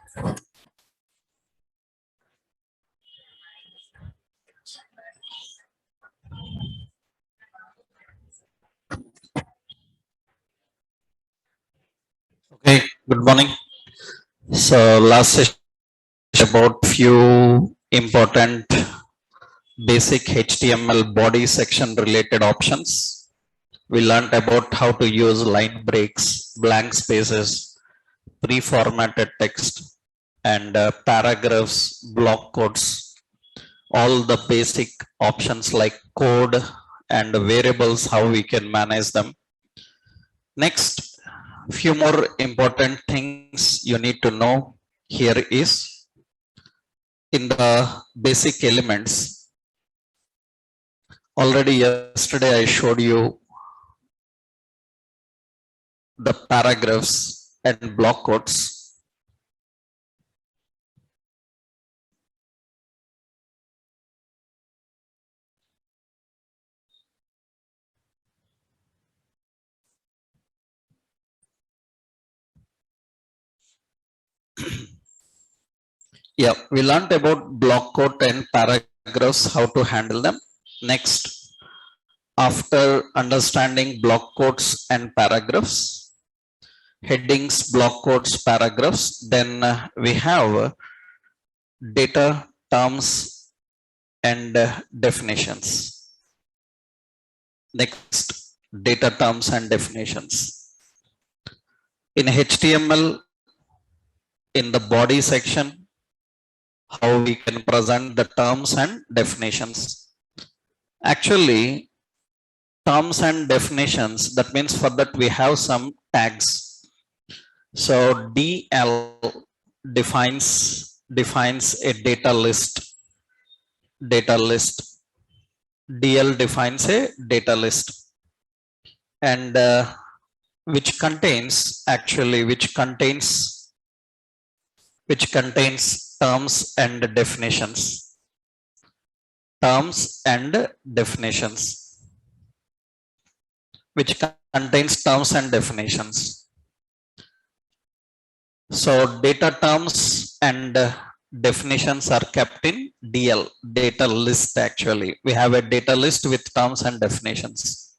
Okay, good morning. So last session about few important basic HTML body section related options. We learned about how to use line breaks, blank spaces, pre-formatted text, and paragraphs, block quotes, all the basic options like code and variables, how we can manage them. Next, few more important things you need to know here is in the basic elements. Already yesterday I showed you the paragraphs and block quotes. Yeah, we learned about block quote and paragraphs, how to handle them. Next, after understanding block quotes and paragraphs, headings, block quotes, paragraphs, then we have data terms and definitions. Next, data terms and definitions. In HTML, in the body section, how we can present the terms and definitions. Actually, terms and definitions, that means for that we have some tags. So DL defines a data list. DL defines a data list, and which contains terms and definitions. Which contains terms and definitions. So data terms and definitions are kept in DL, data list. Actually, we have a data list with terms and definitions,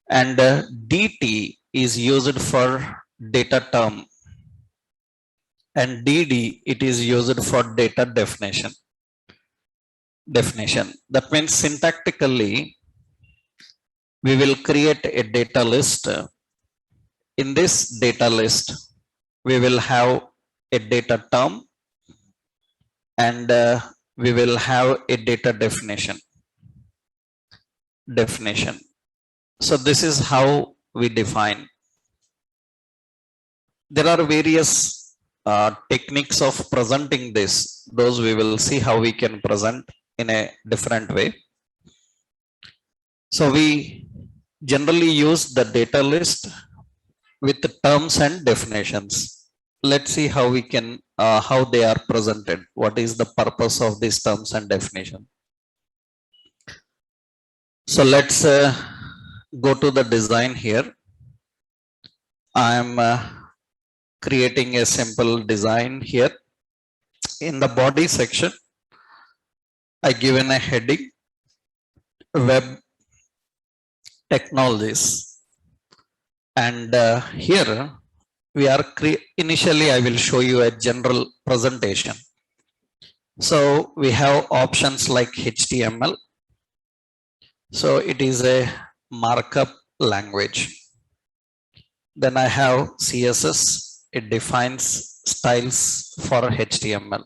and DT is used for data term, and DD it is used for data definition. That means syntactically we will create a data list. In this data list we will have a data term, and we will have a data definition. So this is how we define. There are various techniques of presenting this. Those we will see how we can present in a different way. So we generally use the data list with the terms and definitions. Let's see how we can how they are presented. What is the purpose of these terms and definition? So let's go to the design here. I am creating a simple design here. In the body section, I given a heading, web technologies, and here we are initially I will show you a general presentation. So we have options like HTML. So it is a markup language. Then I have CSS. It defines styles for HTML,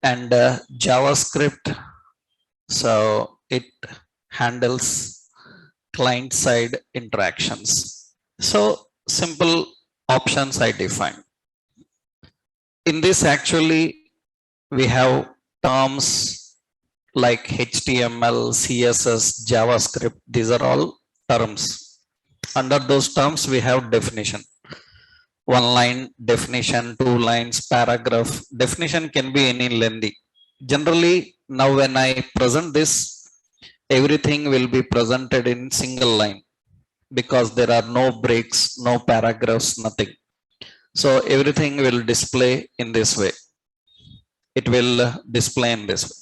and JavaScript. So it handles client side interactions. So simple options I define. In this actually we have terms like HTML, CSS, JavaScript. These are all terms. Under those terms we have definition. One line definition, 2 lines, paragraph. Definition can be any lengthy. Generally now when I present this, everything will be presented in single line because there are no breaks, no paragraphs, nothing. So everything will display in this way. It will display in this way.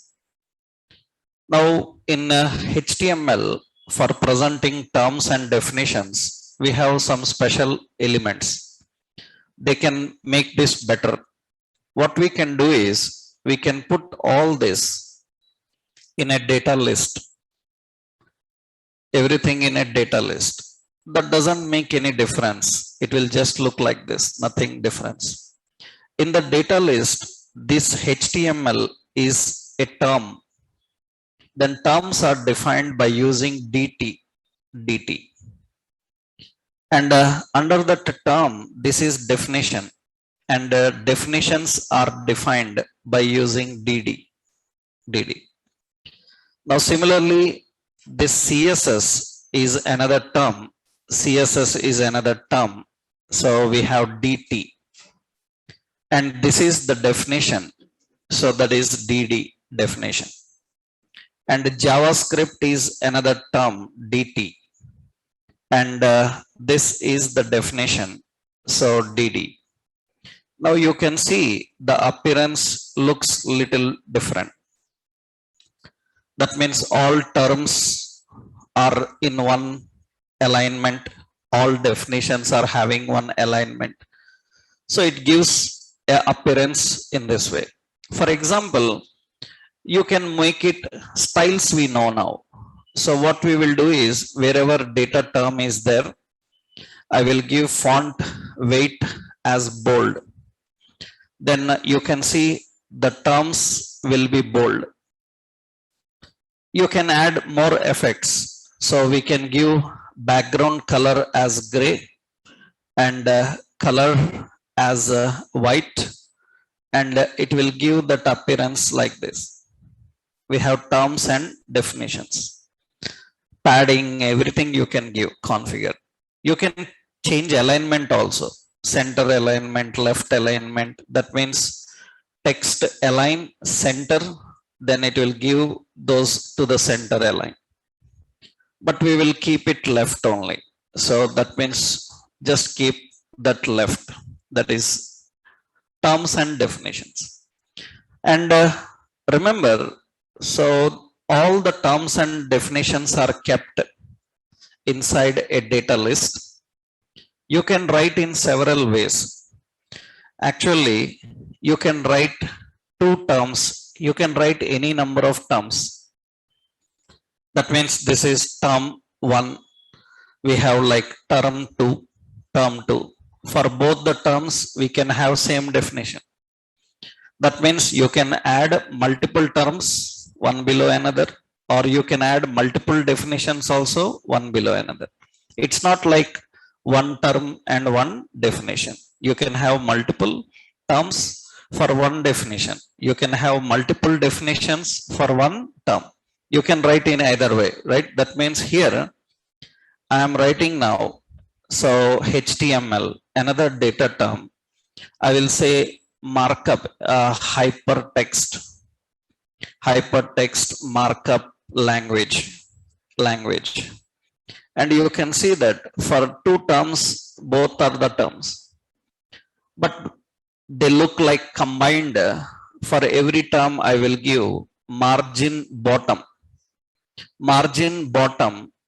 Now in HTML, for presenting terms and definitions, we have some special elements. They can make this better. What we can do is we can put all this in a data list, everything in a data list. That doesn't make any difference. It will just look like this, nothing difference. In the data list, this HTML is a term. Then terms are defined by using dt. And under that term, this is definition. And definitions are defined by using dd. Now similarly, this CSS is another term. CSS is another term. So we have dt. And this is the definition. So that is dd definition. And JavaScript is another term, dt. And this is the definition. So dd. Now you can see the appearance looks little different. That means all terms are in one alignment. All definitions are having one alignment. So it gives an appearance in this way. For example, you can make it styles we know now. So what we will do is wherever data term is there, I will give font weight as bold. Then you can see the terms will be bold. You can add more effects. So we can give background color as gray and color as white, and it will give that appearance like this. We have terms and definitions. Padding, everything you can give, configure. You can change alignment also. Center alignment, left alignment. That means text align center, then it will give those to the center align. But we will keep it left only. So that means just keep that left. That is terms and definitions. And remember, so all the terms and definitions are kept inside a data list. You can write in several ways. Actually, you can write two terms. You can write any number of terms. That means this is term 1. We have like term 2, term 2. For both the terms, we can have same definition. That means you can add multiple terms, one below another, or you can add multiple definitions also, one below another. It's not like one term and one definition. You can have multiple terms for one definition. You can have multiple definitions for one term. You can write in either way, right? That means here I am writing now. So HTML, another data term. I will say markup, hypertext markup language. And you can see that for two terms, both are the terms, but they look like combined. For every term I will give margin bottom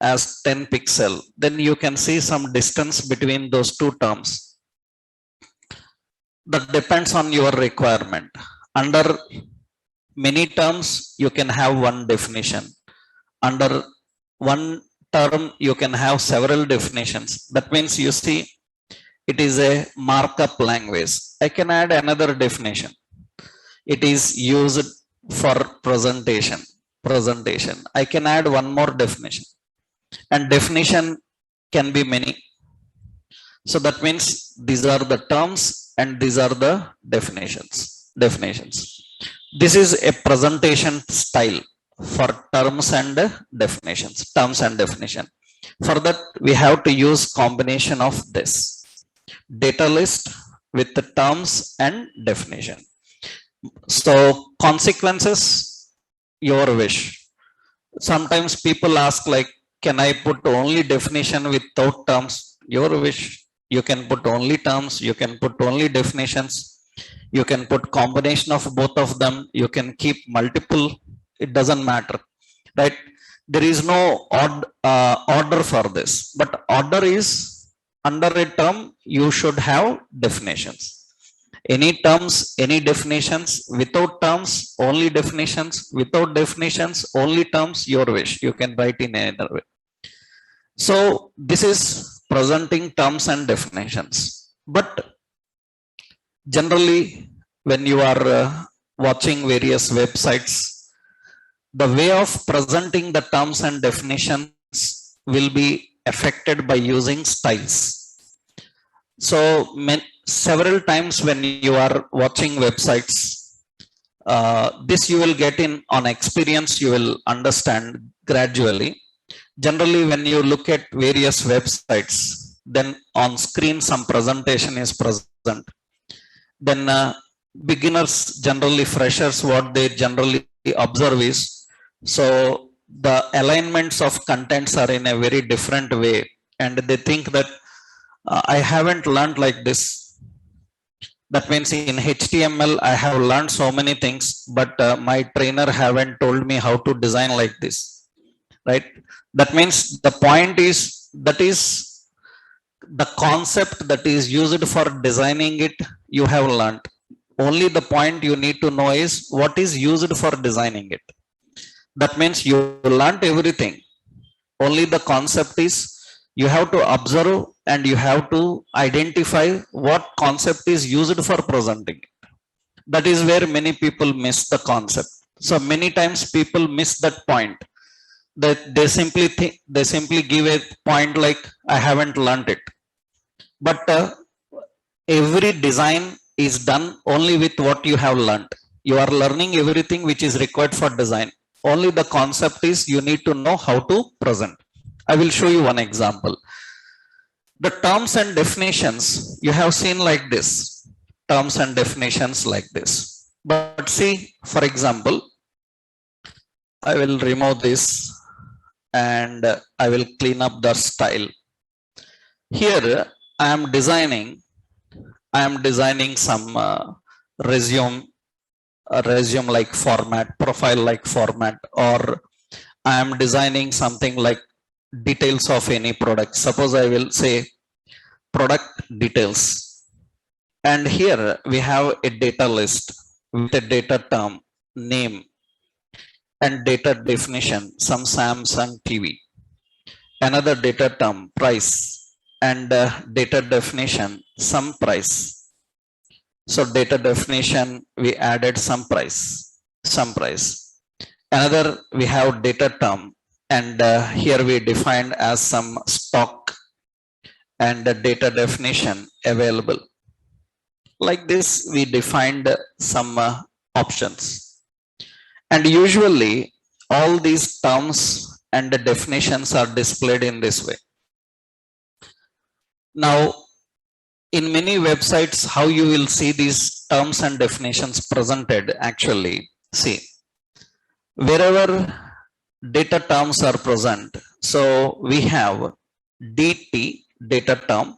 as 10 pixel. Then you can see some distance between those two terms. That depends on your requirement. Under many terms, you can have one definition. Under one term, you can have several definitions. That means you see, it is a markup language. I can add another definition. It is used for presentation. I can add one more definition. And definition can be many. So that means these are the terms and these are the definitions. This is a presentation style for terms and definitions. For that, we have to use combination of this data list with the terms and definition. So consequences, your wish. Sometimes people ask like, can I put only definition without terms? Your wish. You can put only terms, you can put only definitions, you can put combination of both of them, you can keep multiple, it doesn't matter, right? There is no order for this, but order is under a term, you should have definitions. Any terms, any definitions, without terms, only definitions, without definitions, only terms, your wish. You can write in another way. So this is presenting terms and definitions. But generally, when you are watching various websites, the way of presenting the terms and definitions will be affected by using styles. So several times when you are watching websites, this you will get in on experience, you will understand gradually. Generally, when you look at various websites, then on screen some presentation is present. Then beginners, generally freshers, what they generally observe is, so the alignments of contents are in a very different way, and they think that I haven't learned like this. That means in HTML, I have learned so many things, but my trainer haven't told me how to design like this, right? That means the point is, that is the concept that is used for designing it, you have learned. Only the point you need to know is what is used for designing it. That means you learned everything. Only the concept is, you have to observe and you have to identify what concept is used for presenting it. That is where many people miss the concept. So many times people miss that point, that they simply think, they simply give a point like, I haven't learned it. But every design is done only with what you have learned. You are learning everything which is required for design. Only the concept is, you need to know how to present. I will show you one example. The terms and definitions you have seen like this, terms and definitions like this. But see, for example, I will remove this and I will clean up the style. Here I am designing some resume like format, profile like format, or I am designing something like details of any product. Suppose I will say product details, and here we have a data list with a data term, name, and data definition, some Samsung TV, another data term, price, and data definition, some price. So data definition, we added some price. Another, we have data term, and here we defined as some stock and the data definition available. Like this, we defined some options. And usually all these terms and the definitions are displayed in this way. Now, in many websites, how you will see these terms and definitions presented, actually, see, wherever data terms are present, so we have DT, data term.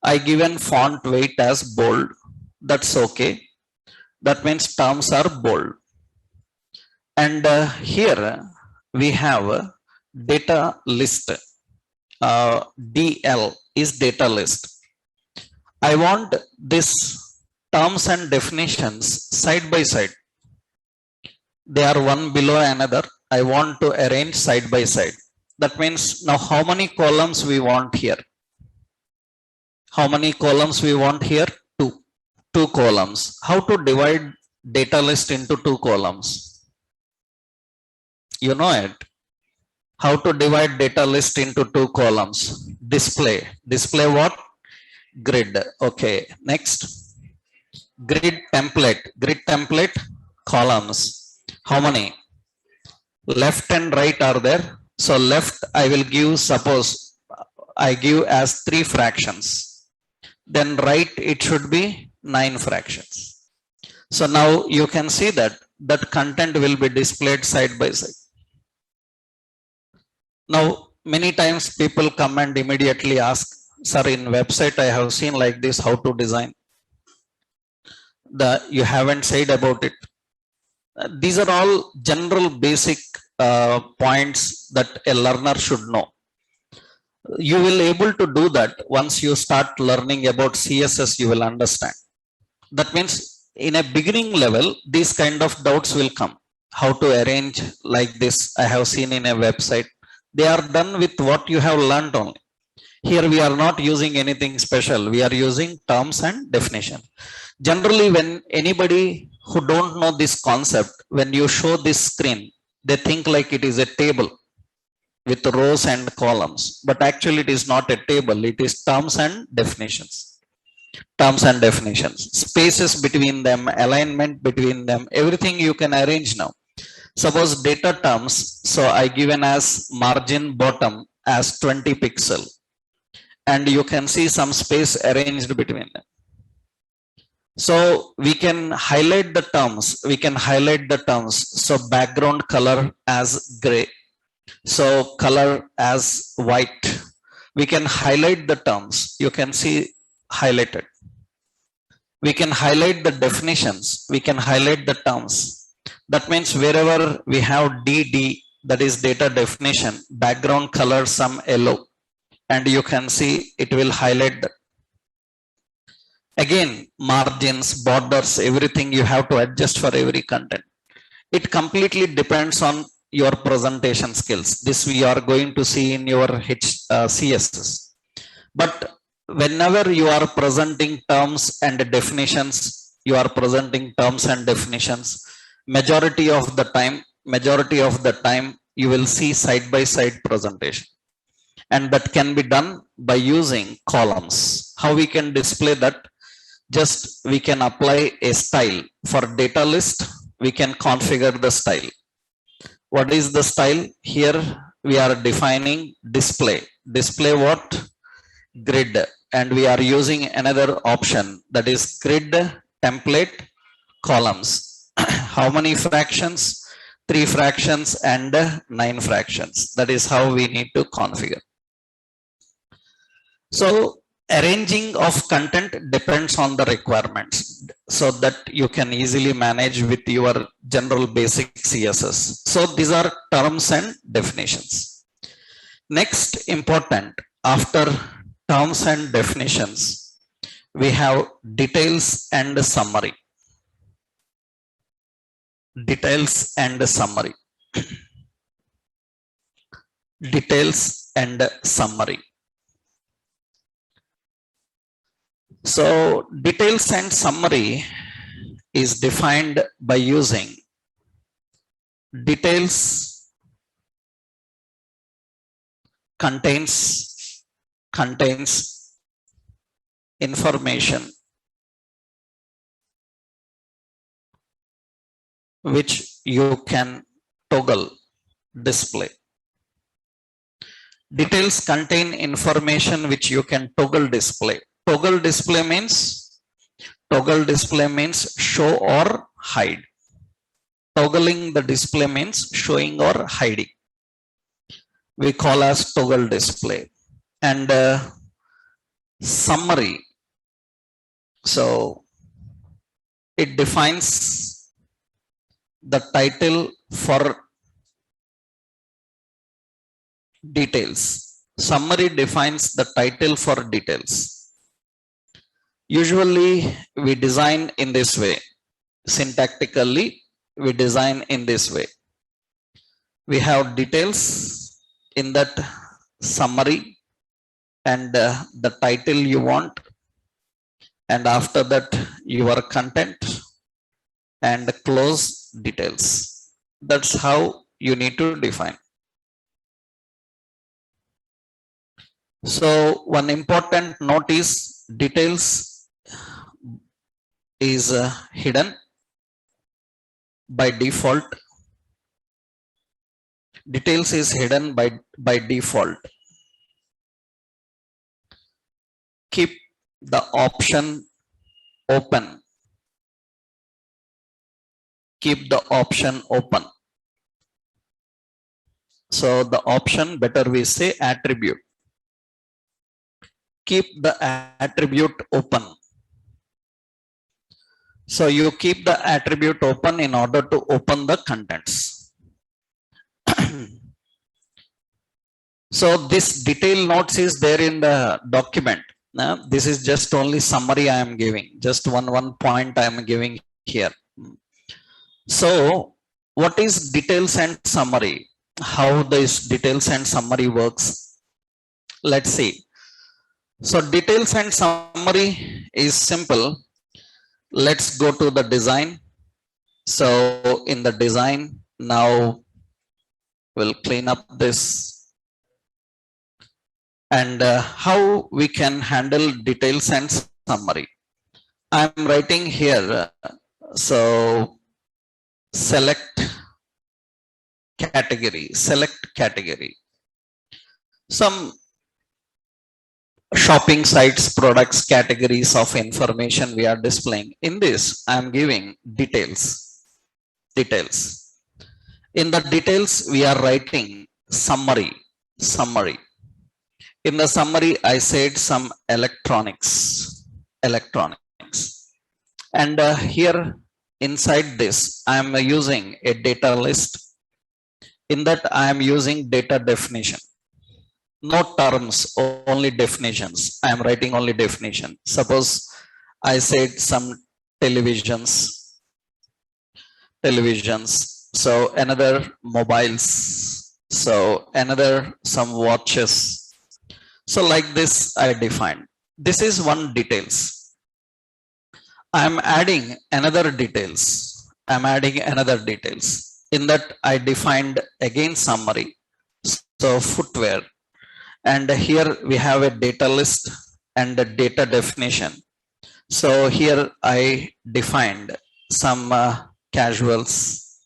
I given font weight as bold, that's okay. That means terms are bold. And here we have data list, DL is data list. I want this terms and definitions side by side. They are one below another. I want to arrange side by side. That means now how many columns we want here? How many columns we want here? Two columns. How to divide data list into two columns? You know it. How to divide data list into two columns? Display. Display what? Grid. Okay. Next. Grid template. Grid template. Columns. How many? Left and right are there. So left I will give, suppose I give as 3 fractions. Then right it should be 9 fractions. So now you can see that content will be displayed side by side. Now many times people come and immediately ask, sir, in website I have seen like this how to design. You haven't said about it. These are all general basic points that a learner should know. You will able to do that once you start learning about CSS. You will understand. That means in a beginning level, these kind of doubts will come. How to arrange like this? I have seen in a website. They are done with what you have learned only. Here we are not using anything special. We are using terms and definition. Generally, when anybody who don't know this concept, when you show this screen, they think like it is a table with rows and columns. But actually it is not a table. It is terms and definitions. Terms and definitions. Spaces between them, alignment between them, everything you can arrange now. Suppose data terms. So I given as margin bottom as 20 pixel. And you can see some space arranged between them. So we can highlight the terms. We can highlight the terms. So background color as gray. So color as white. We can highlight the terms. You can see highlighted. We can highlight the definitions. We can highlight the terms. That means wherever we have DD, that is data definition, background color some yellow, and you can see it will highlight that. Again, margins, borders, everything you have to adjust for every content. It completely depends on your presentation skills. This we are going to see in your CSS. But whenever you are presenting terms and definitions, you are presenting terms and definitions, majority of the time, you will see side by side presentation. And that can be done by using columns. How we can display that? Just we can apply a style for data list. We can configure the style. What is the style? Here we are defining display. Display what? Grid. And we are using another option, that is grid template columns. How many fractions? 3 fractions and 9 fractions. That is how we need to configure. So arranging of content depends on the requirements, so that you can easily manage with your general basic CSS. So these are terms and definitions. Next important, after terms and definitions, we have details and summary. Details and summary. Details and summary. So details and summary is defined by using details contains information which you can toggle display. Details contain information which you can toggle display. Toggle display means show or hide. Toggling the display means showing or hiding. We call as toggle display. And summary. So it defines the title for details. Summary defines the title for details. Usually we design in this way. Syntactically we design in this way. We have details in that summary and the title you want, and after that your content and close details. That's how you need to define. So one important note is details is hidden by default. Details is hidden by default. Keep the option open. Keep the option open. So the option, better we say attribute. keep the attribute open. So you keep the attribute open in order to open the contents. So this detail notes is there in the document. Now, this is just only summary I am giving, just one point I am giving here. So what is details and summary? How this details and summary works? Let's see. So details and summary is simple. Let's go to the design. So in the design, now we'll clean up this. And how we can handle details and summary. I'm writing here, so select category, some shopping sites, products, categories of information we are displaying. In this, I'm giving details. In the details, we are writing summary. In the summary, I said some electronics. And here inside this, I am using a data list. In that, I am using data definition. No terms, only definitions. I am writing only definition. Suppose I said some televisions. So another mobiles. So another some watches. So like this I defined. This is one details. I am adding another details. In that I defined again summary. So footwear. And here we have a data list and a data definition. So here I defined some casuals,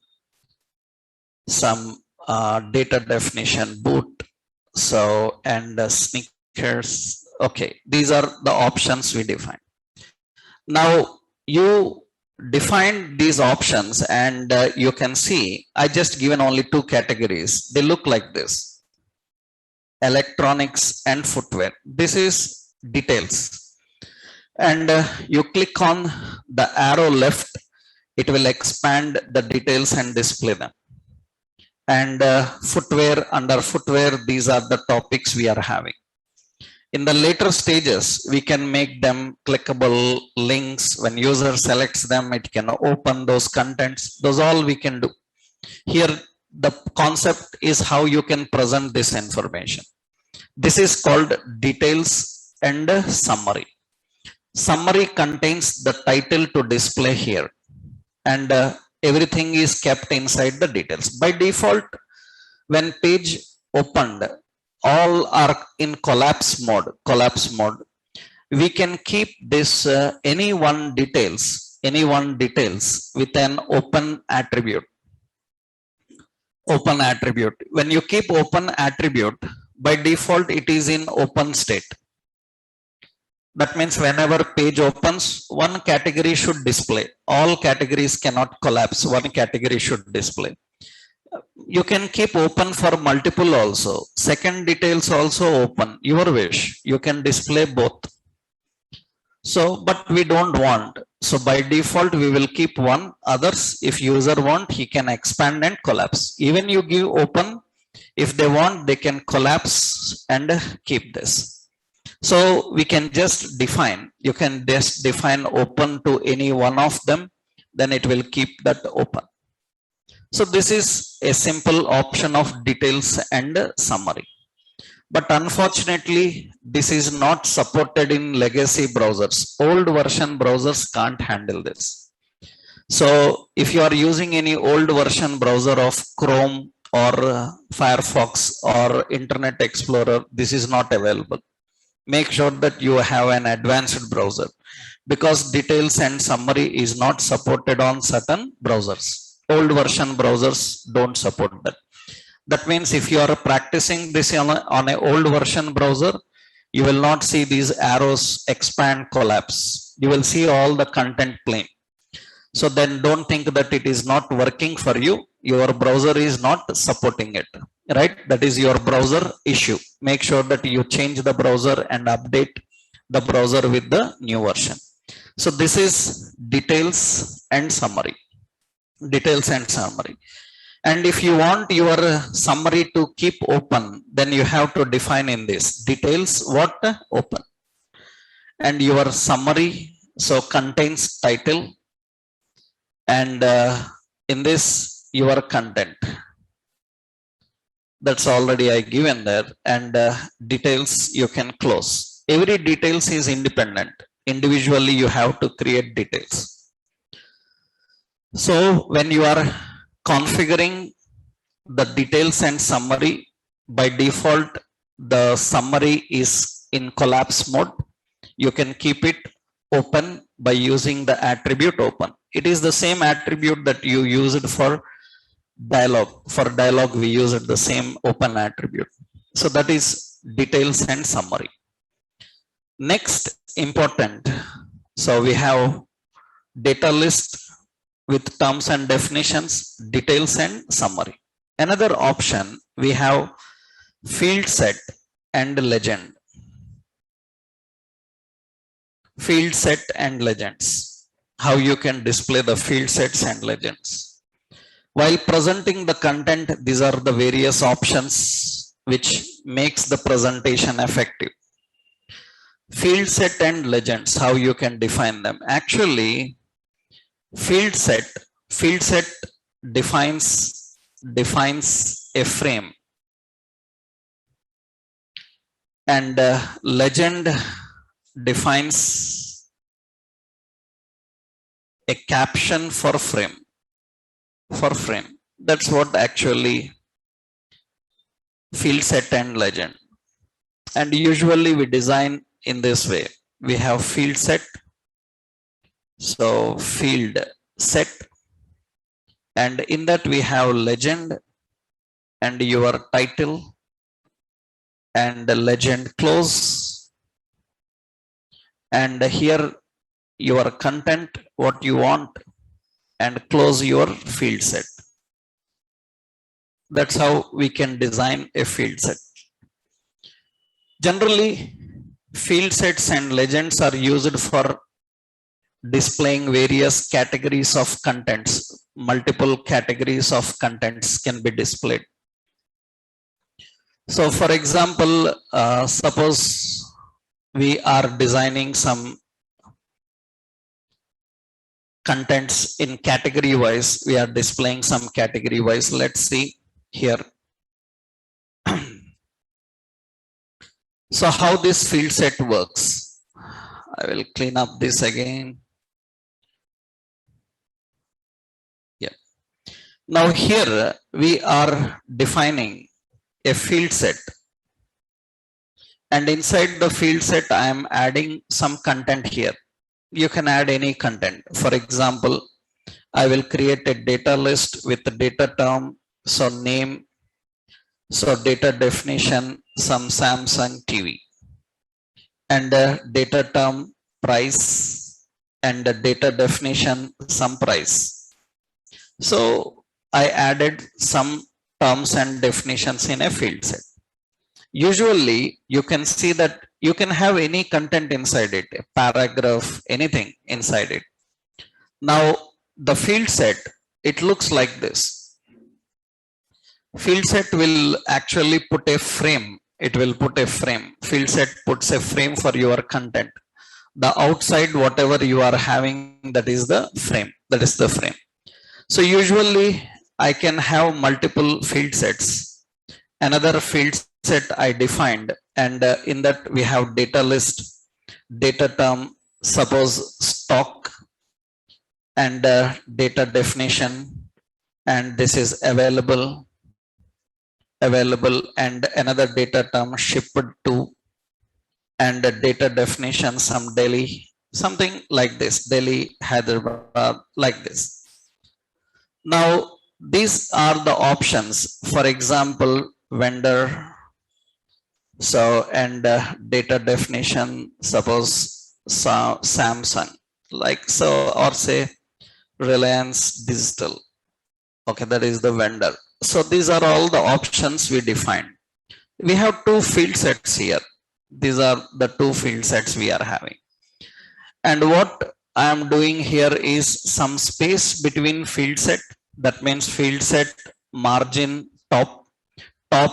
some data definition boot. So and sneakers. Okay, these are the options we defined. Now you define these options and you can see I just given only two categories. They look like this: electronics and footwear. This is details. And you click on the arrow left, it will expand the details and display them. And footwear, under footwear, these are the topics we are having. In the later stages, we can make them clickable links. When user selects them, it can open those contents. Those all we can do. Here, the concept is how you can present this information. This is called details and summary. Summary contains the title to display here. And everything is kept inside the details. By default, when page opened, all are in collapse mode. We can keep this any one details with an open attribute. When you keep open attribute, by default it is in open state. That means whenever page opens, one category should display. All categories cannot collapse. One category should display. You can keep open for multiple also. Second details also open. Your wish. You can display both. So, but we don't want. So by default, we will keep one. Others, if user want, he can expand and collapse. Even you give open, if they want, they can collapse and keep this. So we can just define, you can just define open to any one of them, then it will keep that open. So this is a simple option of details and summary. But unfortunately, this is not supported in legacy browsers. Old version browsers can't handle this. So if you are using any old version browser of Chrome or Firefox or Internet Explorer, this is not available. Make sure that you have an advanced browser, because details and summary is not supported on certain browsers. Old version browsers don't support that. That means if you are practicing this on a old version browser, you will not see these arrows expand, collapse. You will see all the content plain. So then don't think that it is not working for you. Your browser is not supporting it, right? That is your browser issue. Make sure that you change the browser and update the browser with the new version. So this is details and summary. Details and summary. And if you want your summary to keep open, then you have to define in this details what open. And your summary so contains title and in this your content. That's already I given there, and details you can close. Every details is independent. Individually you have to create details. So when you are configuring the details and summary, by default the summary is in collapse mode. You can keep it open by using the attribute open. It is the same attribute that you used for dialog. For dialog we used the same open attribute. So that is details and summary. Next important, so we have data list with terms and definitions, details and summary. Another option we have field set and legend. Field set and legends. How you can display the field sets and legends. While presenting the content, these are the various options which makes the presentation effective. Field set and legends, how you can define them. Actually, field set defines a frame, and legend defines a caption for frame. That's what actually field set and legend. And usually we design in this way. We have field set, so field set, and in that we have legend and your title and legend close, and here your content what you want, and close your field set. That's how we can design a field set. Generally field sets and legends are used for displaying various categories of contents. Multiple categories of contents can be displayed. So for example, suppose we are designing some contents in category wise, we are displaying some category wise. Let's see here. So how this field set works, I will clean up this again. Yeah. Now here we are defining a field set, and inside the field set I am adding some content here. You can add any content. For example, I will create a data list with the data term, so name, so data definition, some Samsung TV, and data term price, and the data definition some price. So I added some terms and definitions in a field set. Usually you can see that you can have any content inside it, a paragraph, anything inside it. Now the field set, it looks like this. Field set will actually put a frame. It will put a frame. Field set puts a frame for your content. The outside, whatever you are having, that is the frame. That is the frame. So usually I can have multiple field sets. Another field set I defined, and in that we have data list, data term, suppose stock, and data definition, and this is available, and another data term shipped to, and data definition some Delhi, something like this, Delhi, Hyderabad, like this. Now these are the options. For example, vendor, so, and data definition, suppose Samsung, like so, or say Reliance Digital. Okay, that is the vendor. So these are all the options we defined. We have two field sets here. These are the two field sets we are having. And what I am doing here is some space between field set. That means field set margin top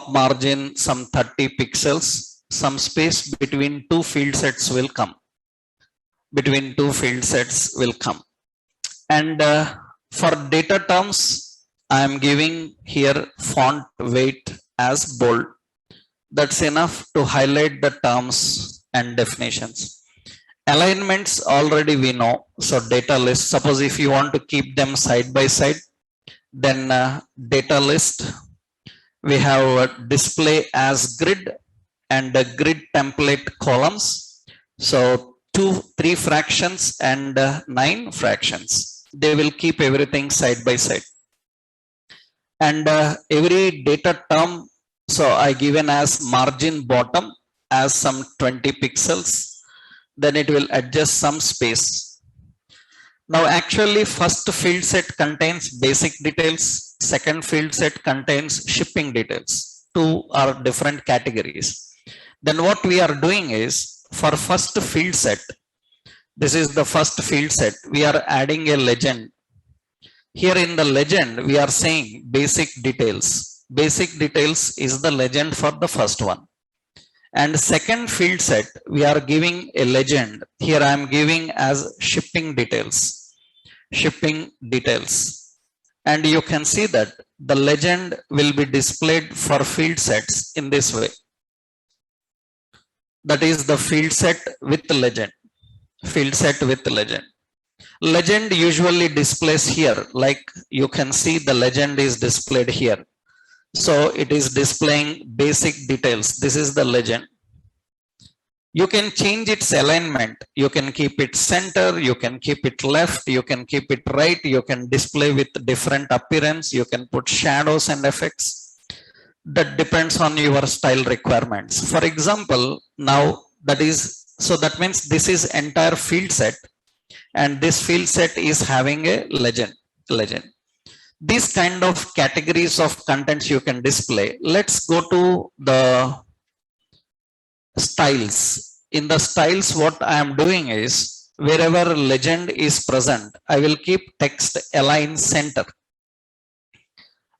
margin some 30 pixels. Some space between two field sets will come. Between two field sets will come. And for data terms, I am giving here font weight as bold. That's enough to highlight the terms and definitions. Alignments already we know. So data list, suppose if you want to keep them side by side, then data list, we have display as grid and grid template columns. So 3 fractions and 9 fractions. They will keep everything side by side. And every data term, so I given as margin bottom as some 20 pixels. Then it will adjust some space. Now actually first field set contains basic details. Second field set contains shipping details. Two are different categories. Then what we are doing is for first field set, this is the first field set, we are adding a legend. Here in the legend, we are saying basic details. Basic details is the legend for the first one. And second field set, we are giving a legend. Here I am giving as shipping details. Shipping details. And you can see that the legend will be displayed for field sets in this way. That is the field set with legend. Field set with legend. Legend usually displays here, like you can see the legend is displayed here. So it is displaying basic details. This is the legend. You can change its alignment. You can keep it center, you can keep it left, you can keep it right, you can display with different appearance, you can put shadows and effects. That depends on your style requirements. For example, now that is, so that means this is entire field set. And this field set is having a legend. These kind of categories of contents you can display. Let's go to the styles. In the styles, what I am doing is wherever legend is present, I will keep text align center.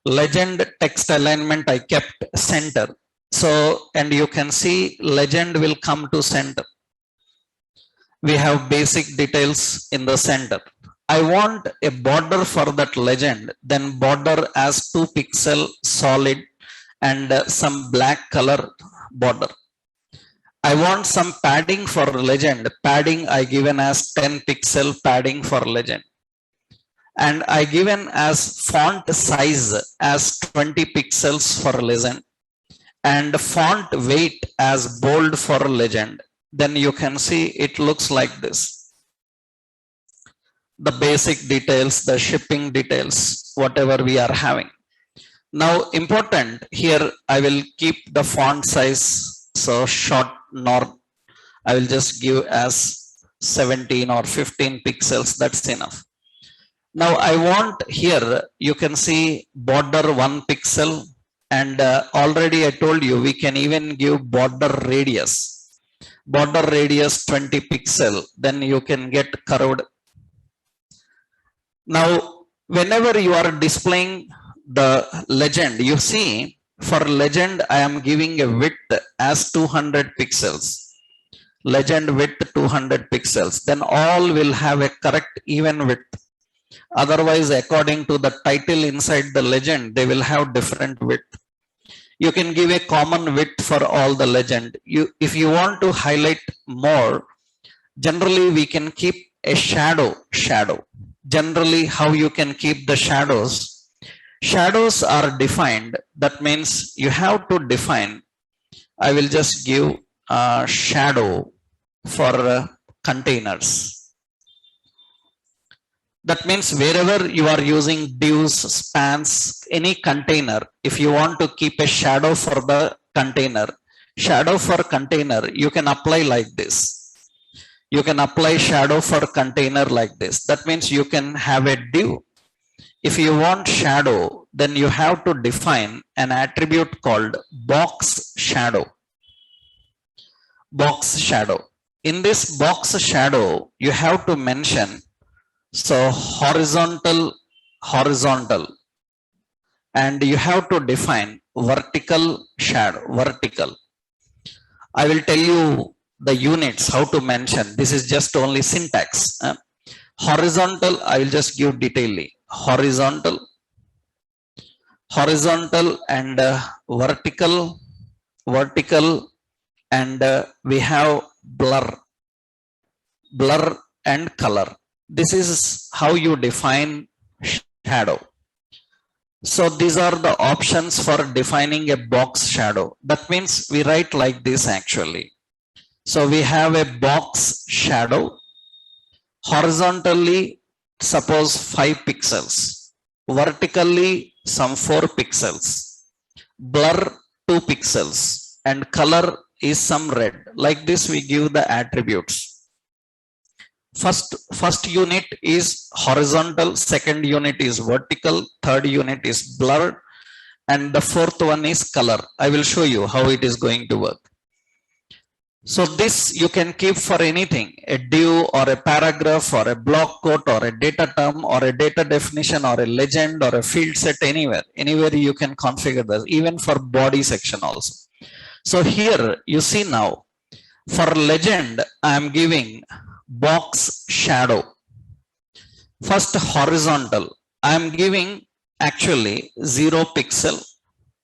Legend text alignment I kept center. So, and you can see legend will come to center. We have basic details in the center. I want a border for that legend, then border as 2 pixel solid and some black color border. I want some padding for legend. Padding I given as 10 pixel padding for legend. And I given as font size as 20 pixels for legend and font weight as bold for legend. Then you can see it looks like this. The basic details, the shipping details, whatever we are having. Now important here, I will keep the font size so short nor I will just give as 17 or 15 pixels. That's enough. Now I want here, you can see border 1 pixel and already I told you we can even give border radius. Border radius 20 pixel, then you can get curved. Now, whenever you are displaying the legend, you see for legend, I am giving a width as 200 pixels. Legend width 200 pixels. Then all will have a correct even width. Otherwise, according to the title inside the legend, they will have different width. You can give a common width for all the legend. If you want to highlight more, generally we can keep a shadow. Generally, how you can keep the shadows. Shadows are defined. That means you have to define. I will just give a shadow for containers. That means wherever you are using divs, spans, any container, if you want to keep a shadow for the container, shadow for container, you can apply like this. You can apply shadow for container like this. That means you can have a div. If you want shadow, then you have to define an attribute called box shadow. box shadow. In this box shadow, you have to mention so horizontal, and you have to define vertical shadow, vertical. I will tell you the units, how to mention. This is just only syntax. Horizontal, I will just give detailedly. Horizontal and vertical, and we have blur and color. This is how you define shadow. So these are the options for defining a box shadow. That means we write like this actually. So we have a box shadow, horizontally suppose 5 pixels, vertically some 4 pixels, blur 2 pixels, and color is some red. Like this we give the attributes. First unit is horizontal, second unit is vertical, third unit is blur, and the fourth one is color. I will show you how it is going to work. So this you can keep for anything, a div or a paragraph or a block quote or a data term or a data definition or a legend or a field set, anywhere you can configure this, even for body section also. So here you see now, for legend I am giving box shadow. First horizontal, I am giving actually 0 pixel,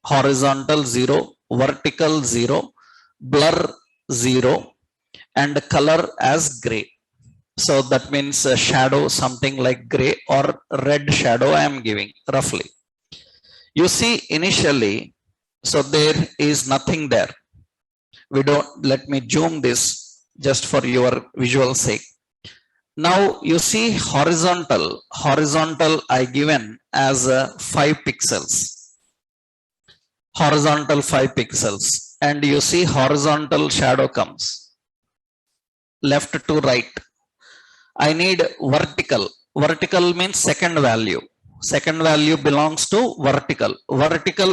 horizontal 0, vertical 0, blur 0, and color as gray. So that means a shadow something like gray or red shadow I am giving roughly. You see initially, so there is nothing there. We don't, let me zoom this just for your visual sake. Now you see horizontal I given as 5 pixels, horizontal 5 pixels, and you see horizontal shadow comes left to right. I need vertical means second value belongs to vertical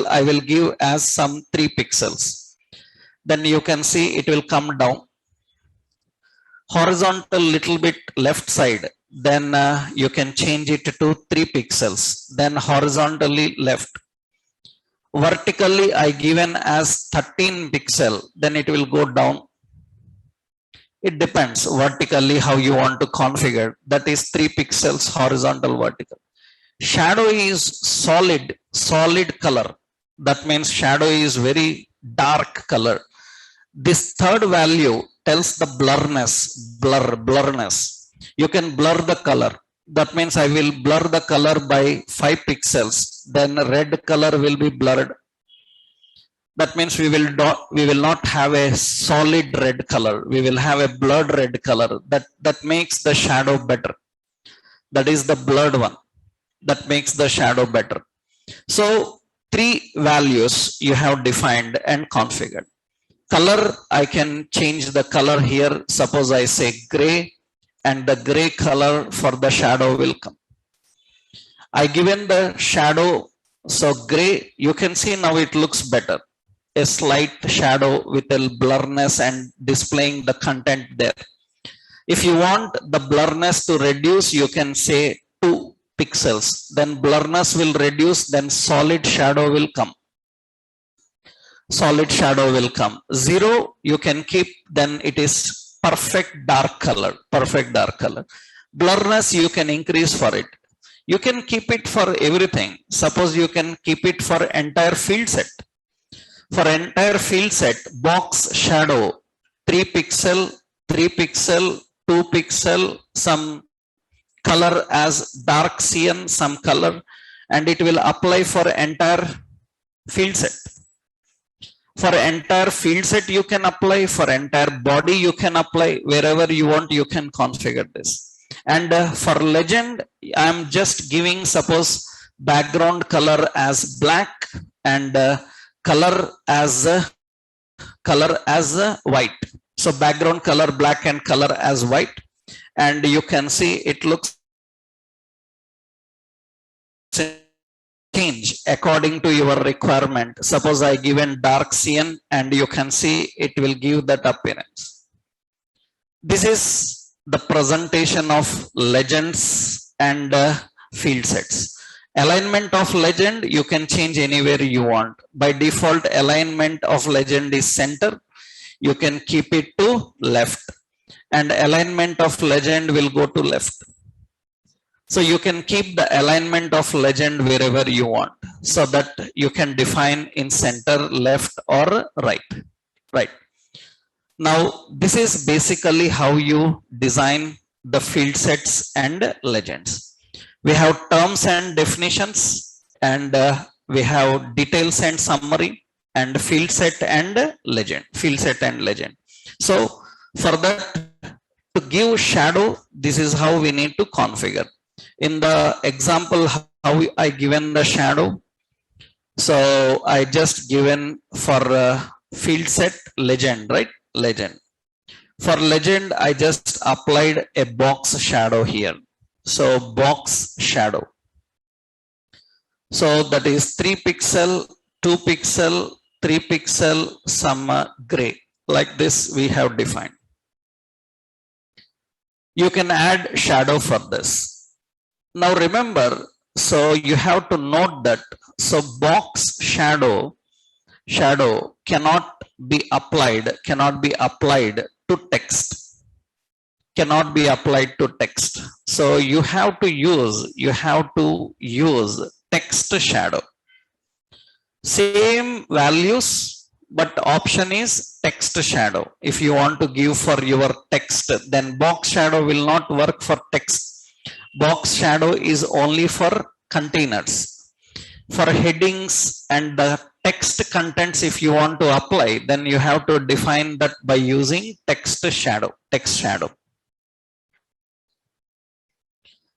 I will give as some 3 pixels. Then you can see it will come down. Horizontal little bit left side, then you can change it to 3 pixels, then horizontally left. Vertically I given as 13 pixel, then it will go down. It depends vertically how you want to configure. That is 3 pixels horizontal, vertical. Shadow is solid color. That means shadow is very dark color. This third value tells the blurriness. You can blur the color. That means I will blur the color by 5 pixels. Then red color will be blurred. That means we will not have a solid red color. We will have a blurred red color. That makes the shadow better. That is the blurred one. That makes the shadow better. So 3 values you have defined and configured. Color, I can change the color here. Suppose I say gray, and the gray color for the shadow will come. I given the shadow, so gray, you can see now it looks better. A slight shadow with a blurriness and displaying the content there. If you want the blurriness to reduce, you can say 2 pixels. Then blurriness will reduce, then solid shadow will come. 0 you can keep, then it is perfect dark color. Blurriness you can increase for it. You can keep it for everything. Suppose you can keep it for entire field set. For entire field set, box shadow 3 pixel, 2 pixel, some color as dark cyan, some color, and it will apply for entire field set. For entire field set you can apply, for entire body you can apply, wherever you want you can configure this. And for legend I am just giving suppose background color as black and color as white. So background color black and color as white, and you can see it looks change according to your requirement. Suppose I given dark cyan and you can see it will give that appearance. This is the presentation of legends and field sets. Alignment of legend you can change anywhere you want. By default alignment of legend is center. You can keep it to left and alignment of legend will go to left. So you can keep the alignment of legend wherever you want so that you can define in center, left or right. Right. Now this is basically how you design the field sets and legends. We have terms and definitions and we have details and summary and field set and legend, field set and legend. So for that to give shadow, this is how we need to configure. In the example how I given the shadow, so I just given for field set legend, right? Legend. For legend I just applied a box shadow here. So box shadow. So that is 3 pixel, 2 pixel, 3 pixel, some gray. Like this we have defined. You can add shadow for this. Now remember, so you have to note that, so box shadow cannot be applied to text. Cannot be applied to text. So you have to use text shadow. Same values, but option is text shadow. If you want to give for your text, then box shadow will not work for text. Box shadow is only for containers. For headings and the text contents, if you want to apply, then you have to define that by using text shadow.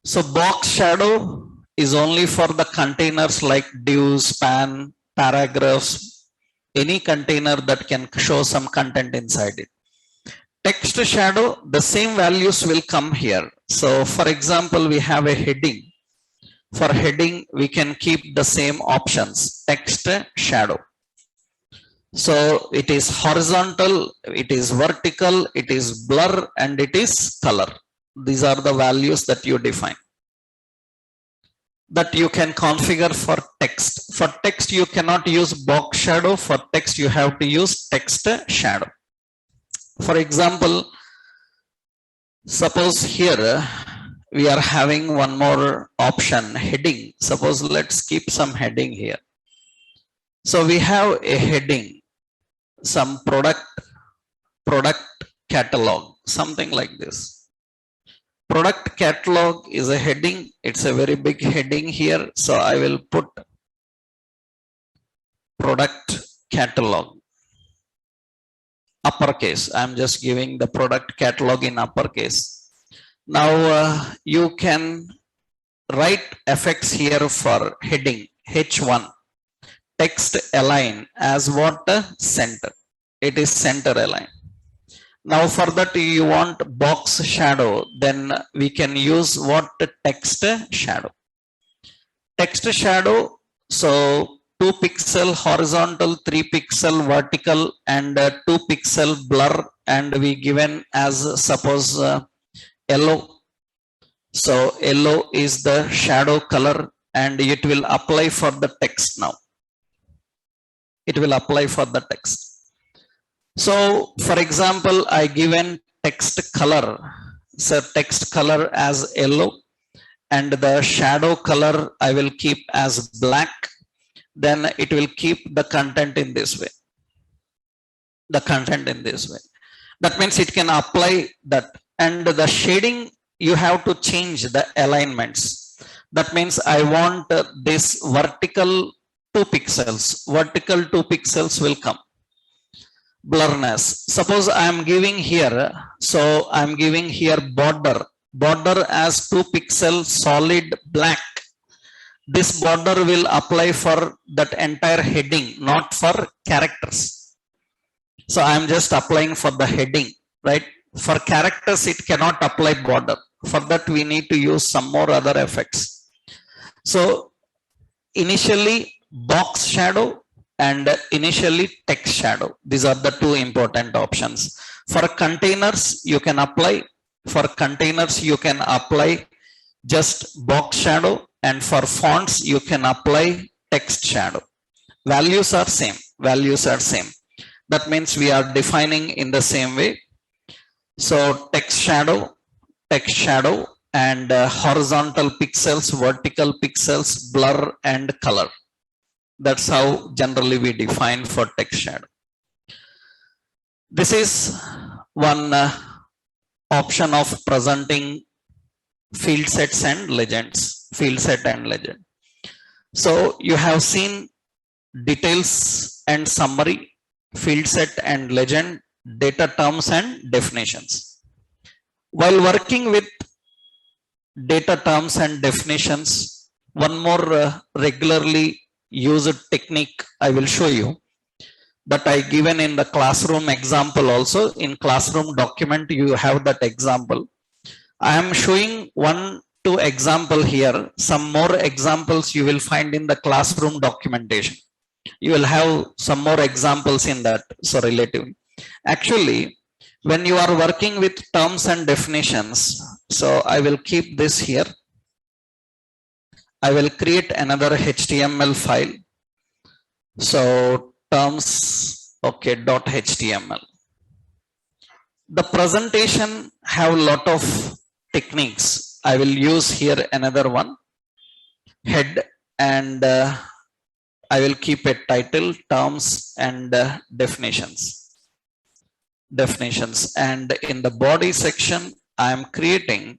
So box shadow is only for the containers like div, span, paragraphs, any container that can show some content inside it. Text shadow, the same values will come here. So for example, we have a heading. For heading, we can keep the same options, text shadow. So it is horizontal, it is vertical, it is blur, and it is color. These are the values that you define. That you can configure for text. For text, you cannot use box shadow. For text, you have to use text shadow. For example, suppose here we are having one more option, heading. Suppose let's keep some heading here. So we have a heading, some product catalog, something like this. Product catalog is a heading. It's a very big heading here. So I will put product catalog, uppercase. I'm just giving the product catalog in uppercase. Now you can write effects here for heading H1, text align as what? Center. It is center align. Now for that you want box shadow, then we can use what? Text shadow. Text shadow, so 2 pixel horizontal, 3 pixel vertical, and 2 pixel blur, and we given as suppose yellow. So yellow is the shadow color and it will apply for the text now. It will apply for the text. So for example, I given text color. So text color as yellow and the shadow color I will keep as black. Then it will keep the content in this way. The content in this way. That means it can apply that. And the shading, you have to change the alignments. That means I want this vertical 2 pixels. Vertical 2 pixels will come. Blurriness. Suppose I am giving here, so I am giving here border as 2 pixel solid black. This border will apply for that entire heading, not for characters. So I am just applying for the heading, right? For characters, it cannot apply border. For that, we need to use some more other effects. So initially box shadow and initially text shadow. These are the two important options. For containers you can apply, just box shadow, and for fonts you can apply text shadow. Values are same. That means we are defining in the same way. So text shadow, and horizontal pixels, vertical pixels, blur and color. That's how generally we define for text shadow. This is one option of presenting field sets and legends, field set and legend. So you have seen details and summary, field set and legend, data terms and definitions. While working with data terms and definitions, one more regularly used technique I will show you, that I given in the classroom example also. In classroom document you have that example. I am showing 1-2 example here. Some more examples you will find in the classroom documentation. You will have some more examples in that. So relative. Actually, when you are working with terms and definitions, so I will keep this here. I will create another HTML file. So terms, okay, .html. The presentation have a lot of techniques. I will use here another one, head, and I will keep a title, terms and definitions. And in the body section I am creating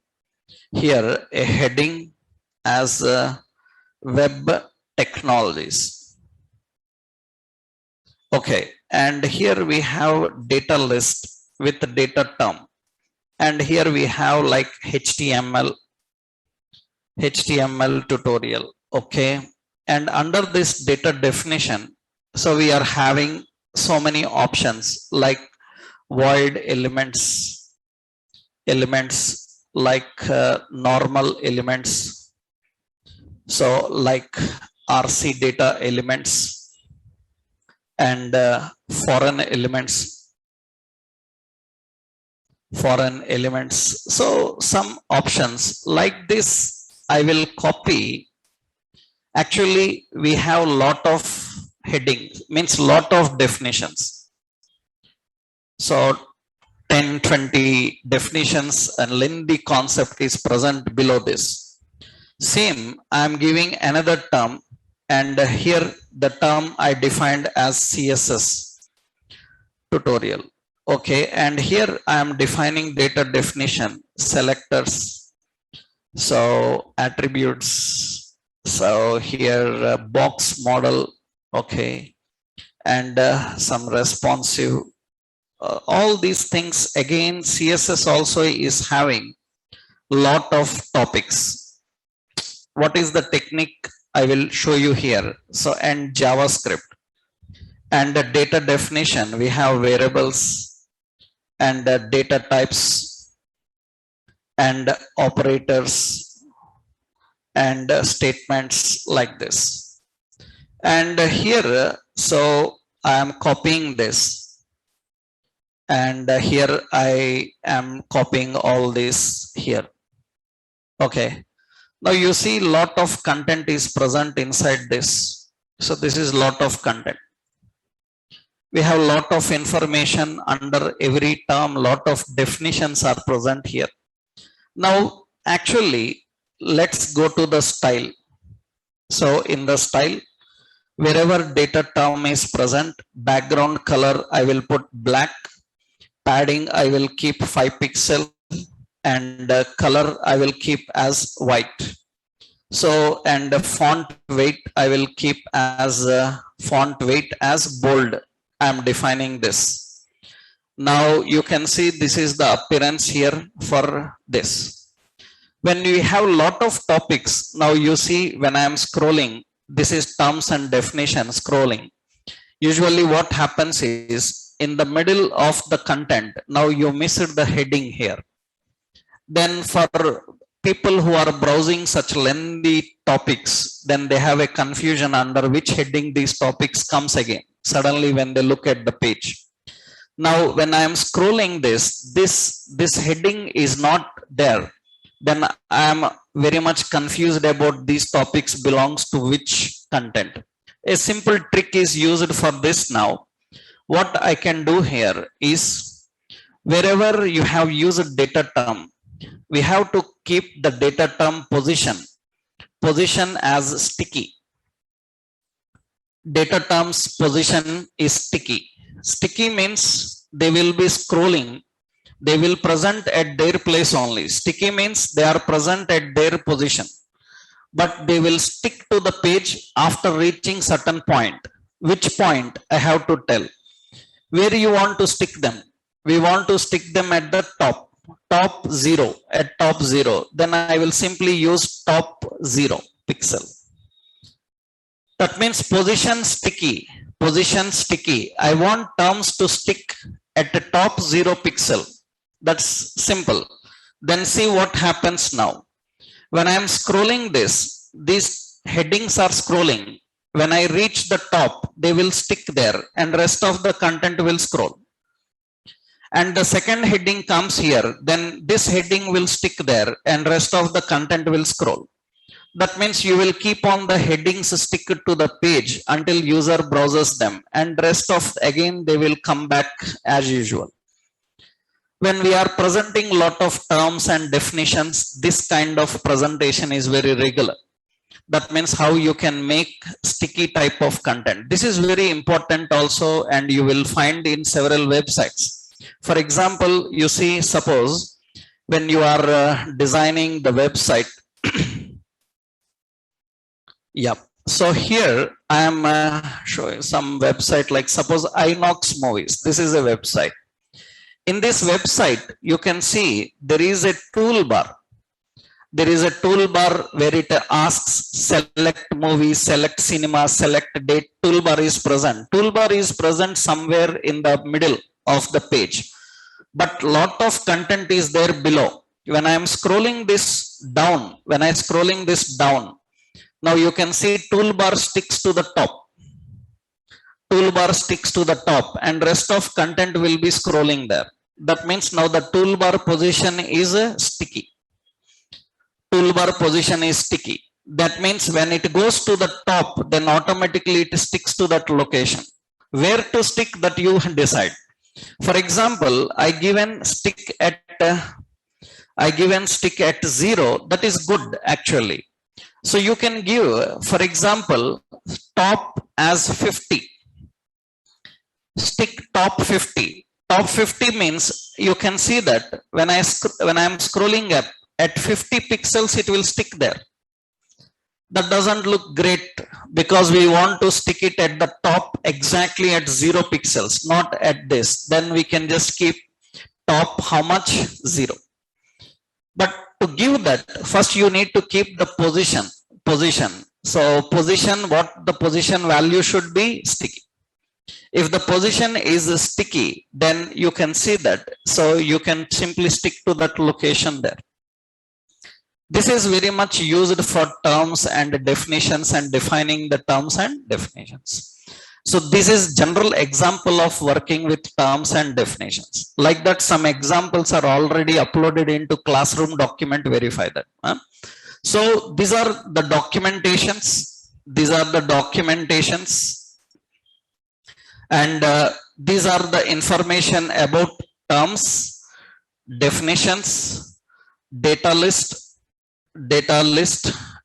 here a heading as web technologies. Okay, and here we have data list with data term, and here we have like HTML tutorial. Okay, and under this data definition, so we are having so many options like void elements like normal elements, so like RC data elements, and foreign elements. So some options like this I will copy. Actually we have lot of headings, means lot of definitions. So 10-20 definitions and lengthy concept is present below this. Same, I am giving another term, and here the term I defined as CSS tutorial. Okay, and here I am defining data definition, selectors, so attributes, so here box model. Okay, and some responsive, all these things. Again, CSS also is having lot of topics. What is the technique I will show you here? So, and JavaScript, and the data definition we have variables and data types and operators and statements like this. And here, so I am copying this, and here I am copying all this here. Okay, now you see lot of content is present inside this. So this is lot of content. We have lot of information under every term, lot of definitions are present here. Now actually let's go to the style. So in the style, wherever data term is present, background color I will put black, padding I will keep 5 pixels, and color I will keep as white. So, and the font weight I will keep as bold. I am defining this. Now you can see this is the appearance here for this. When we have lot of topics, now you see when I am scrolling, this is terms and definition scrolling. Usually what happens is in the middle of the content, now you missed the heading here. Then for people who are browsing such lengthy topics, then they have a confusion under which heading these topics comes again suddenly when they look at the page. Now when I am scrolling this heading is not there, then I am very much confused about these topics belongs to which content. A simple trick is used for this. Now what I can do here is, wherever you have used data term, we have to keep the data term position as sticky. Data terms position is sticky. Sticky means they will be scrolling, they will present at their place only. Sticky means they are present at their position, but they will stick to the page after reaching certain point. Which point I have to tell. Where you want to stick them? We want to stick them at the top 0, at top 0. Then I will simply use top 0 pixel. That means position sticky. I want terms to stick at the top 0 pixel. That's simple. Then see what happens now. When I am scrolling these headings are scrolling. When I reach the top, they will stick there and rest of the content will scroll. And the second heading comes here, then this heading will stick there and rest of the content will scroll. That means you will keep on the headings stick to the page until user browses them, and rest of again they will come back as usual. When we are presenting lot of terms and definitions, this kind of presentation is very regular. That means how you can make sticky type of content. This is very important also, and you will find in several websites. For example, you see, suppose when you are designing the website. Yeah. So here I am showing some website, like suppose Inox Movies. This is a website. In this website, you can see there is a toolbar. There is a toolbar where it asks select movie, select cinema, select date. Toolbar is present. Toolbar is present somewhere in the middle of the page, but lot of content is there below. When I am scrolling this down, now you can see toolbar sticks to the top. Toolbar sticks to the top and rest of content will be scrolling there. That means now the toolbar position is sticky. Toolbar position is sticky. That means when it goes to the top, then automatically it sticks to that location. Where to stick, that you decide. For example, I given stick at 0. That is good actually. So you can give, for example, top as 50. Stick top 50. Top 50 means you can see that when I am scrolling up at 50 pixels, it will stick there. That doesn't look great because we want to stick it at the top exactly at 0 pixels, not at this. Then we can just keep top how much? 0. But to give that, first you need to keep the position. So position, what the position value should be? Sticky. If the position is sticky, then you can see that. So you can simply stick to that location there. This is very much used for terms and definitions and defining the terms and definitions. So this is general example of working with terms and definitions. Like that, some examples are already uploaded into classroom document, verify that. So these are the documentations. And these are the information about terms, definitions, data list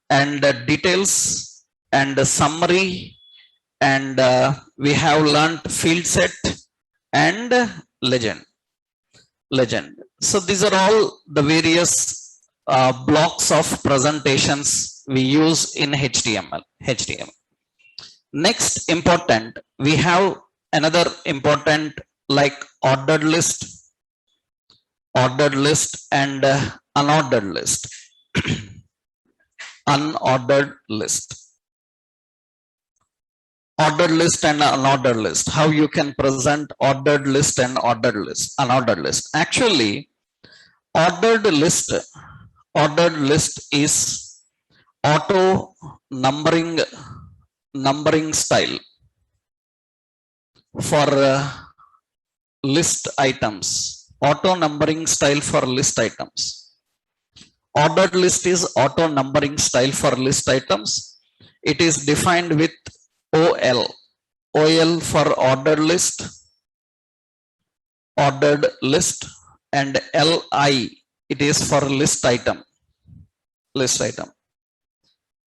and details and summary, and we have learned field set and legend. So these are all the various blocks of presentations we use in HTML. Next important, we have another important like ordered list and unordered list. Ordered list and unordered list. How you can present ordered list and unordered list. Actually, ordered list Ordered list is auto numbering style for list items. Auto numbering style for list items. Ordered list is auto numbering style for list items. It is defined with OL. OL for ordered list, and LI, it is for list item.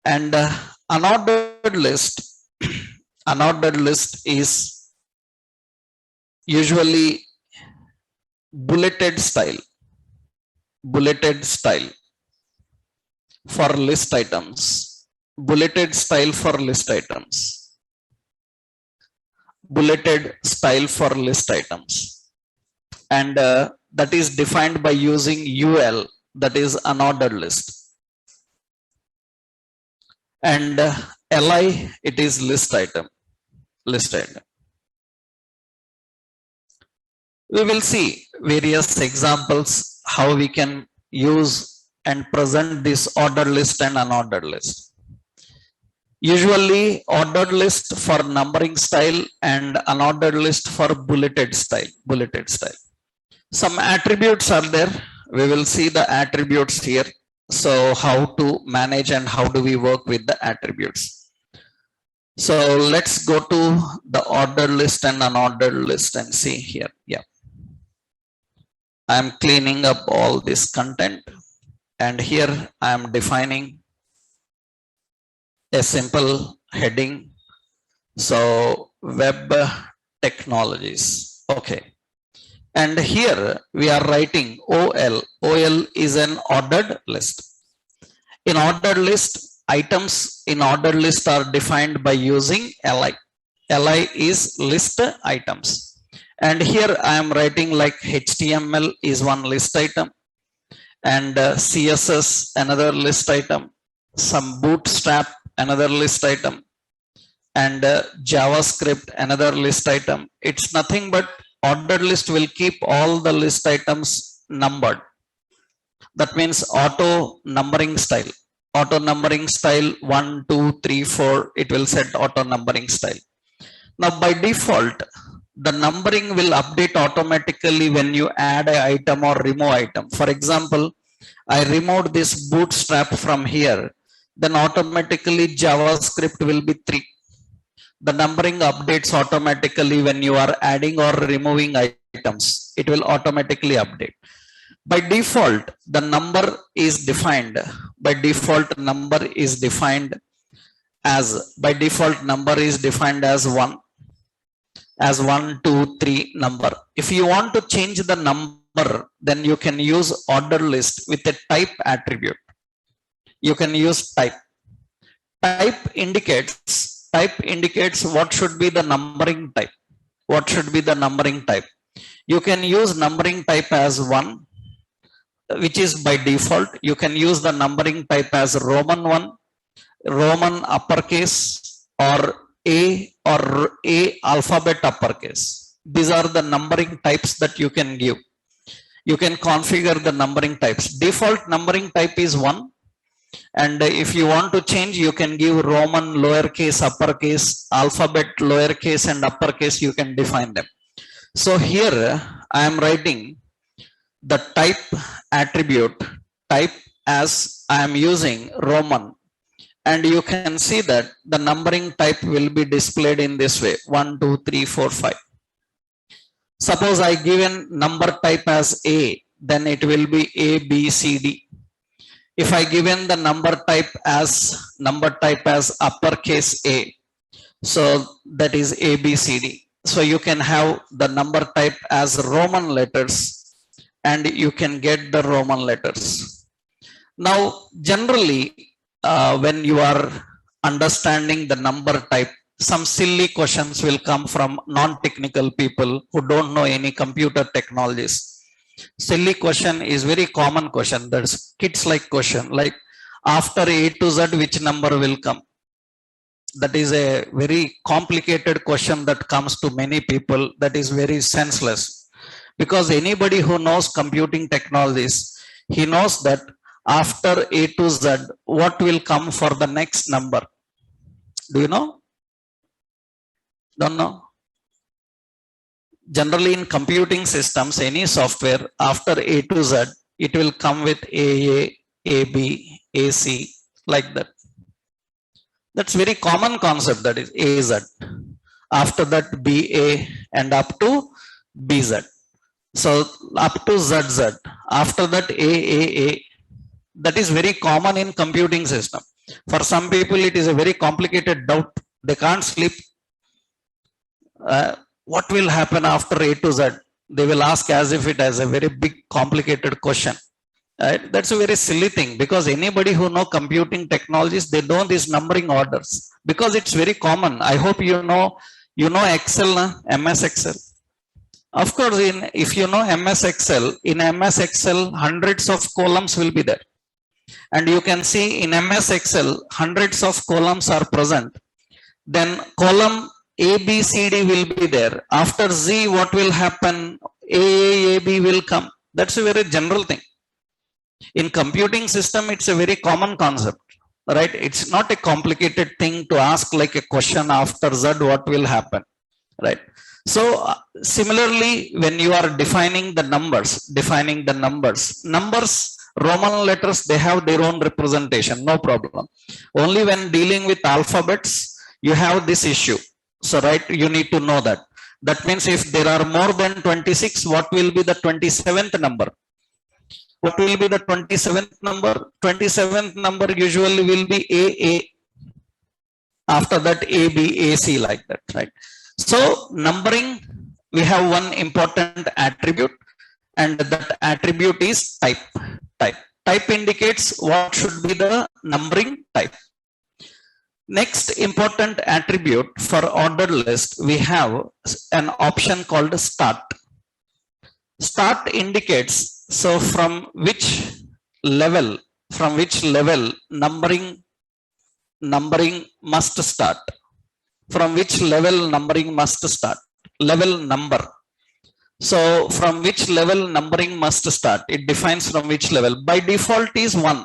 And unordered list, unordered list is usually bulleted style for list items. Bulleted style for list items. Bulleted style for list items. And that is defined by using UL, that is unordered list. And LI, it is list item. We will see various examples how we can use and present this ordered list and unordered list. Usually ordered list for numbering style and unordered list for bulleted style. Some attributes are there. We will see the attributes here. So how to manage and how do we work with the attributes. So let's go to the ordered list and unordered list and see here. Yeah. I am cleaning up all this content, and here I am defining a simple heading. So web technologies. Okay. And here we are writing OL. OL is an ordered list. In ordered list, items in ordered list are defined by using LI. LI is list items. And here I am writing like HTML is one list item, and CSS another list item, some bootstrap another list item, and JavaScript another list item. It's nothing but ordered list will keep all the list items numbered. That means auto numbering style. Auto numbering style 1, 2, 3, 4. It will set auto numbering style. Now by default, the numbering will update automatically when you add an item or remove item. For example, I removed this bootstrap from here, then automatically JavaScript will be 3. The numbering updates automatically when you are adding or removing items. It will automatically update. By default, the number is defined. By default, number is defined as 1. As 1, 2, 3 number. If you want to change the number, then you can use order list with a type attribute. You can use type. Type indicates what should be the numbering type. You can use numbering type as 1, which is by default. You can use the numbering type as Roman 1, Roman uppercase, or A alphabet uppercase. These are the numbering types that you can give. You can configure the numbering types. Default numbering type is 1. And if you want to change, you can give Roman lowercase, uppercase, alphabet lowercase and uppercase. You can define them. So here I am writing the type attribute, type as I am using Roman. And you can see that the numbering type will be displayed in this way, 1, 2, 3, 4, 5. Suppose I given number type as A, then it will be A, B, C, D. If I given the number type as uppercase A, so that is A, B, C, D. So you can have the number type as Roman letters, and you can get the Roman letters. Now, generally, when you are understanding the number type, some silly questions will come from non-technical people who don't know any computer technologies. Silly question is very common question. That's kids like question, like after A to Z, which number will come? That is a very complicated question that comes to many people. That is very senseless, because anybody who knows computing technologies, he knows that after A to Z, what will come for the next number? Do you know? Don't know? Generally in computing systems, any software, after A to Z, it will come with AA, AB, AC, like that. That's very common concept, that is AZ. After that BA and up to BZ. So up to ZZ. After that AAA. That is very common in computing system. For some people, it is a very complicated doubt. They can't sleep. What will happen after A to Z? They will ask as if it has a very big complicated question. That's a very silly thing, because anybody who know computing technologies, they know these numbering orders, because it's very common. I hope you know Excel, MS Excel. Of course, if you know MS Excel, in MS Excel, hundreds of columns will be there. And you can see in MS Excel, hundreds of columns are present. Then column A, B, C, D will be there. After Z, what will happen? A, B will come. That's a very general thing. In computing system, it's a very common concept, right? It's not a complicated thing to ask like a question after Z, what will happen, right? So similarly, when you are defining the numbers, numbers, Roman letters, they have their own representation, no problem. Only when dealing with alphabets, you have this issue. So, right, you need to know that. That means if there are more than 26, what will be the 27th number? What will be the 27th number? 27th number usually will be AA. After that, AB, AC, like that, right? So, numbering, we have one important attribute, and that attribute is type. Type indicates what should be the numbering type. Next important attribute for ordered list, we have an option called start. Start indicates, so from which level numbering must start. From which level numbering must start. Level number. So from which level numbering must start. It defines from which level. By default is 1.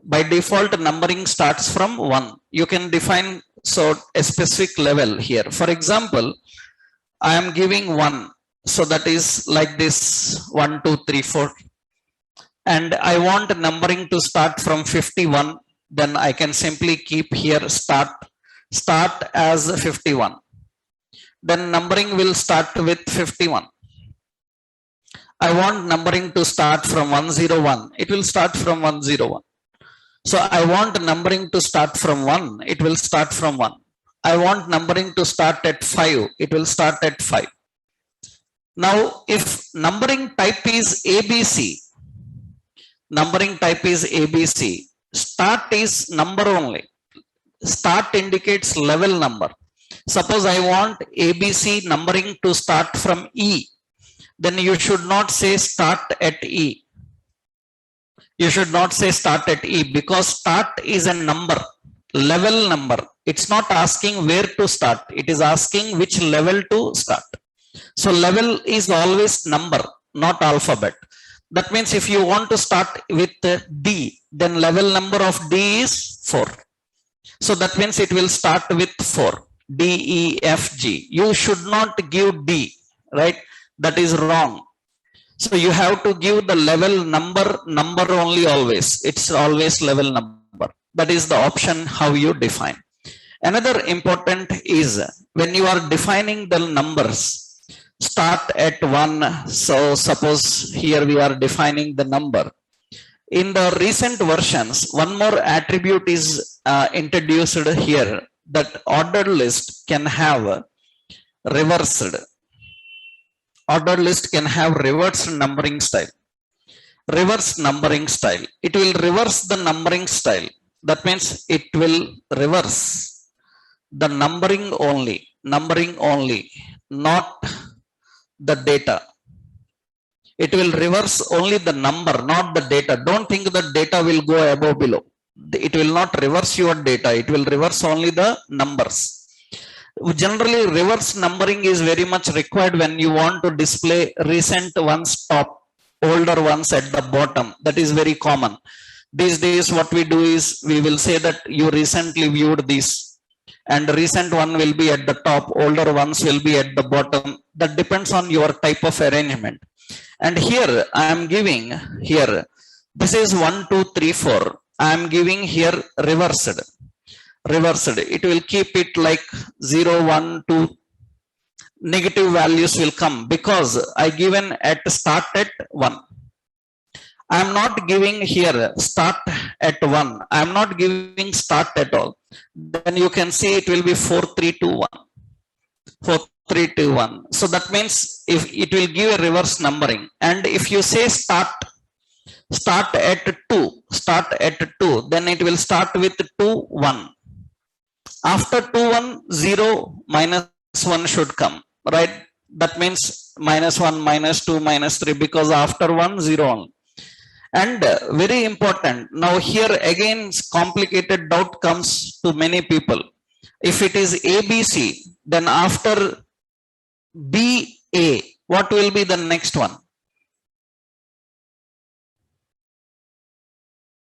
By default, numbering starts from 1. You can define a specific level here. For example, I am giving 1. So that is like this, 1, 2, 3, 4. And I want numbering to start from 51. Then I can simply keep here start as 51. Then numbering will start with 51. I want numbering to start from 101. It will start from 101. So I want numbering to start from 1. It will start from 1. I want numbering to start at 5. It will start at 5. Now, if numbering type is ABC, start is number only. Start indicates level number. Suppose I want ABC numbering to start from E. Then you should not say start at E. You should not say start at E, because start is a number, level number. It's not asking where to start. It is asking which level to start. So level is always number, not alphabet. That means if you want to start with D, then level number of D is 4. So that means it will start with 4. D, E, F, G. You should not give D, right? That is wrong. So you have to give the level number only always. It's always level number. That is the option how you define. Another important is when you are defining the numbers, start at 1. So suppose here we are defining the number. In the recent versions, one more attribute is introduced here, that ordered list can have reversed. Ordered list can have reversed numbering style. Reverse numbering style. It will reverse the numbering style. That means it will reverse the numbering only, not the data. It will reverse only the number, not the data. Don't think that data will go above below. It will not reverse your data. It will reverse only the numbers. Generally, reverse numbering is very much required when you want to display recent ones top. older ones at the bottom. That is very common. These days what we do is we will say that you recently viewed this, and the recent one will be at the top, older ones will be at the bottom. That depends on your type of arrangement. And here I am giving here, this is 1 2 3 4, I am giving here reversed. It will keep it like 0 1 2, negative values will come because I given at start at 1. I am not giving here start at 1. I am not giving start at all. Then you can see it will be 4 3 2 1. 4 3 2 1. So that means if it will give a reverse numbering. And if you say start at 2, then it will start with 2 1. After 2 1, 0 minus 1 should come, right? That means minus 1, minus 2, minus 3, because after 1, 0 only. And very important, now here again complicated doubt comes to many people. If it is ABC, then after BA, what will be the next one?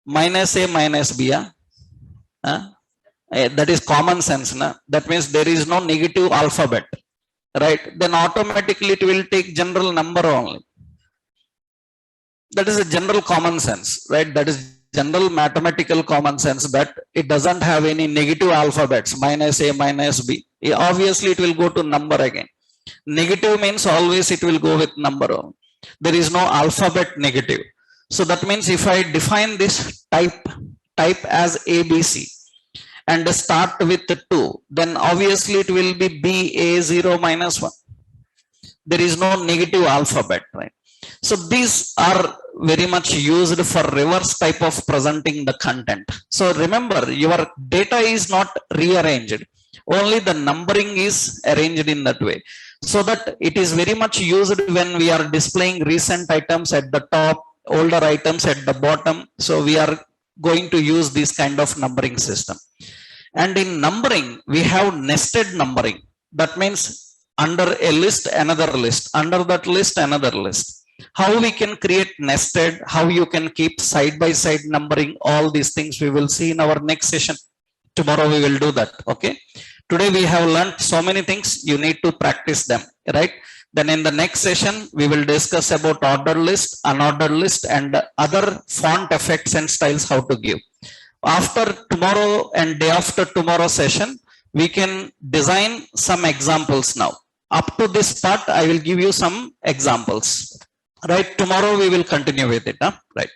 Minus A minus B. That is common sense. Na? That means there is no negative alphabet, right? Then automatically it will take general number only. That is a general common sense, right? That is general mathematical common sense, that it doesn't have any negative alphabets, minus A, minus B. Obviously, it will go to number again. Negative means always it will go with number only. There is no alphabet negative. So that means if I define this type as ABC and start with 2, then obviously it will be BA0 minus 1. There is no negative alphabet, right? So these are very much used for reverse type of presenting the content. So remember, your data is not rearranged. Only the numbering is arranged in that way. So that it is very much used when we are displaying recent items at the top, older items at the bottom. So we are going to use this kind of numbering system. And in numbering, we have nested numbering. That means under a list, another list. Under that list, another list. How we can create nested, how you can keep side by side numbering, all these things we will see in our next session. Tomorrow we will do that. Okay. Today we have learned so many things. You need to practice them, right? Then in the next session, we will discuss about ordered list, unordered list, and other font effects and styles, how to give. After tomorrow and day after tomorrow session, we can design some examples now. Up to this part, I will give you some examples. Right, tomorrow we will continue with it. Right.